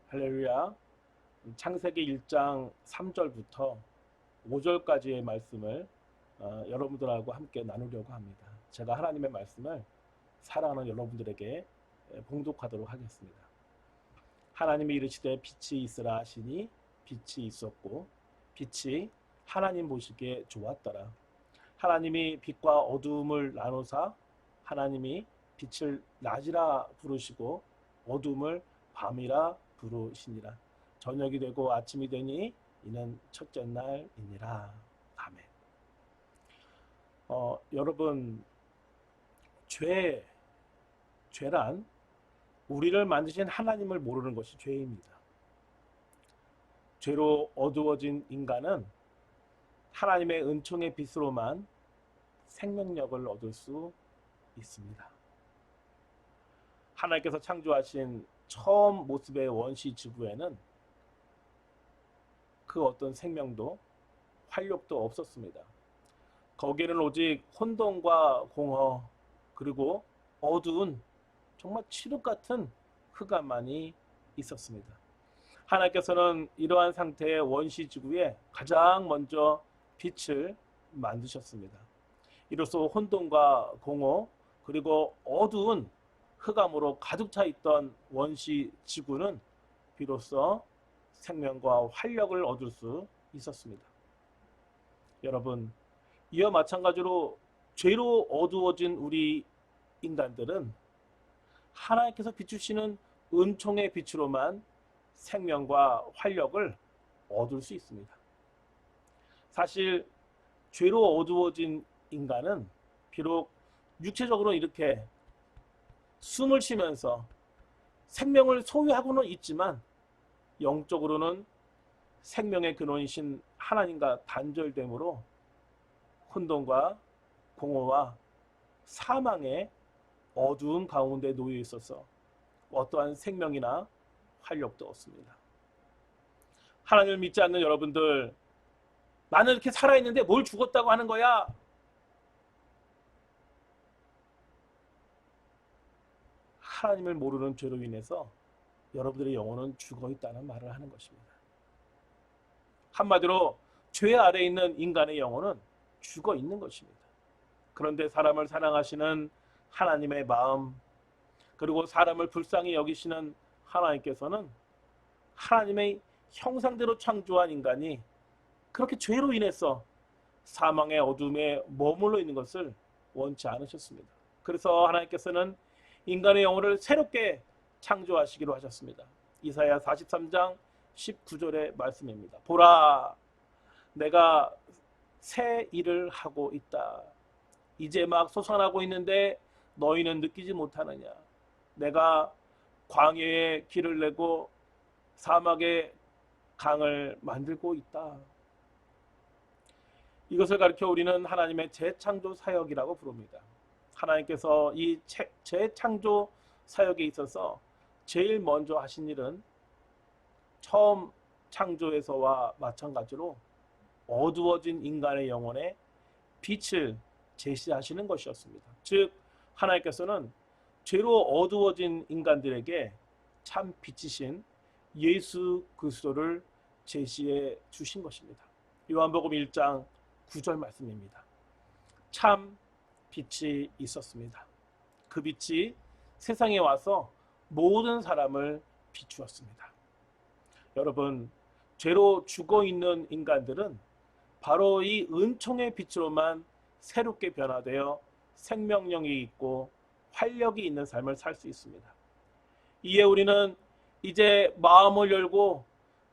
할렐루야. 창세기 1장 3절부터 5절까지의 말씀을 여러분들하고 함께 나누려고 합니다. 제가 하나님의 말씀을 사랑하는 여러분들에게 봉독하도록 하겠습니다. 하나님이 이르시되 빛이 있으라 하시니 빛이 있었고 빛이 하나님 보시기에 좋았더라. 하나님이 빛과 어두움을 나누사 하나님이 빛을 낮이라 부르시고 어두움을 밤이라 부르시니라. 저녁이 되고 아침이 되니 이는 첫째 날이니라. 아멘. 여러분, 죄란 우리를 만드신 하나님을 모르는 것이 죄입니다. 죄로 어두워진 인간은 하나님의 은총의 빛으로만 생명력을 얻을 수 있습니다. 하나님께서 창조하신 처음 모습의 원시 지구에는 그 어떤 생명도 활력도 없었습니다. 거기에는 오직 혼돈과 공허 그리고 어두운 정말 칠흑 같은 흑암만이 있었습니다. 하나님께서는 이러한 상태의 원시 지구에 가장 먼저 빛을 만드셨습니다. 이로써 혼돈과 공허 그리고 어두운 흑암으로 가득 차 있던 원시 지구는 비로소 생명과 활력을 얻을 수 있었습니다. 여러분, 이와 마찬가지로 죄로 어두워진 우리 인간들은 하나님께서 비추시는 은총의 빛으로만 생명과 활력을 얻을 수 있습니다. 사실 죄로 어두워진 인간은 비록 육체적으로 이렇게 숨을 쉬면서 생명을 소유하고는 있지만 영적으로는 생명의 근원이신 하나님과 단절됨으로 혼돈과 공허와 사망의 어두운 가운데 놓여 있어서 어떠한 생명이나 활력도 없습니다. 하나님을 믿지 않는 여러분들, 나는 이렇게 살아있는데 뭘 죽었다고 하는 거야? 하나님을 모르는 죄로 인해서 여러분들의 영혼은 죽어 있다는 말을 하는 것입니다. 한마디로 죄 아래에 있는 인간의 영혼은 죽어 있는 것입니다. 그런데 사람을 사랑하시는 하나님의 마음 그리고 사람을 불쌍히 여기시는 하나님께서는 하나님의 형상대로 창조한 인간이 그렇게 죄로 인해서 사망의 어둠에 머물러 있는 것을 원치 않으셨습니다. 그래서 하나님께서는 인간의 영혼을 새롭게 창조하시기로 하셨습니다. 이사야 43장 19절의 말씀입니다. 보라, 내가 새 일을 하고 있다. 이제 막 솟아나고 있는데 너희는 느끼지 못하느냐. 내가 광야에 길을 내고 사막에 강을 만들고 있다. 이것을 가리켜 우리는 하나님의 재창조 사역이라고 부릅니다. 하나님께서 이 재창조 사역에 있어서 제일 먼저 하신 일은 처음 창조에서와 마찬가지로 어두워진 인간의 영혼에 빛을 제시하시는 것이었습니다. 즉 하나님께서는 죄로 어두워진 인간들에게 참 빛이신 예수 그리스도를 제시해 주신 것입니다. 요한복음 1장 9절 말씀입니다. 참 빛이 있었습니다. 그 빛이 세상에 와서 모든 사람을 비추었습니다. 여러분, 죄로 죽어 있는 인간들은 바로 이 은총의 빛으로만 새롭게 변화되어 생명력이 있고 활력이 있는 삶을 살 수 있습니다. 이에 우리는 이제 마음을 열고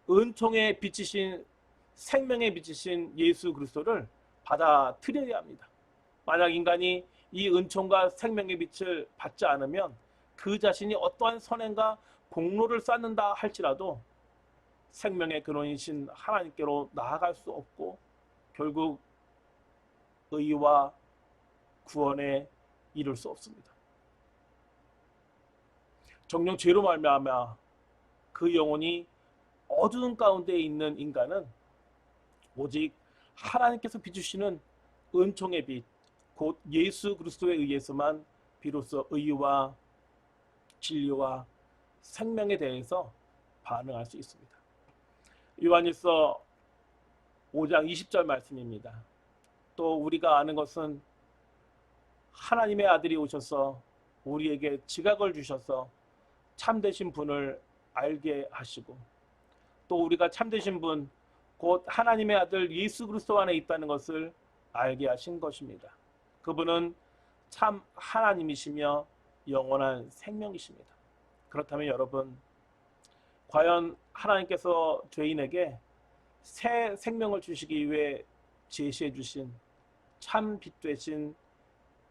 은총의 빛이신 생명의 빛이신 예수 그리스도를 받아들여야 합니다. 만약 인간이 이 은총과 생명의 빛을 받지 않으면 그 자신이 어떠한 선행과 공로를 쌓는다 할지라도 생명의 근원이신 하나님께로 나아갈 수 없고 결국 의와 구원에 이를 수 없습니다. 정녕 죄로 말미암아 그 영혼이 어두운 가운데 있는 인간은 오직 하나님께서 비추시는 은총의 빛, 곧 예수 그리스도에 의해서만 비로소 의와 진리와 생명에 대해서 반응할 수 있습니다. 요한일서 5장 20절 말씀입니다. 또 우리가 아는 것은 하나님의 아들이 오셔서 우리에게 지각을 주셔서 참되신 분을 알게 하시고, 또 우리가 참되신 분 곧 하나님의 아들 예수 그리스도 안에 있다는 것을 알게 하신 것입니다. 그분은 참 하나님이시며 영원한 생명이십니다. 그렇다면 여러분, 과연 하나님께서 죄인에게 새 생명을 주시기 위해 제시해 주신 참 빛 되신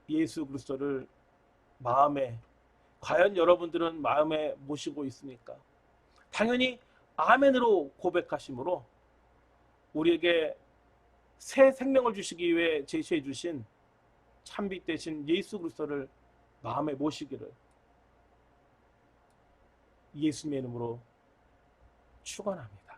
예수 그리스도를 마음에, 과연 여러분들은 마음에 모시고 있습니까? 당연히 아멘으로 고백하심으로 우리에게 새 생명을 주시기 위해 제시해 주신 참빛 되신 예수 그리스도를 마음에 모시기를 예수님의 이름으로 축원합니다.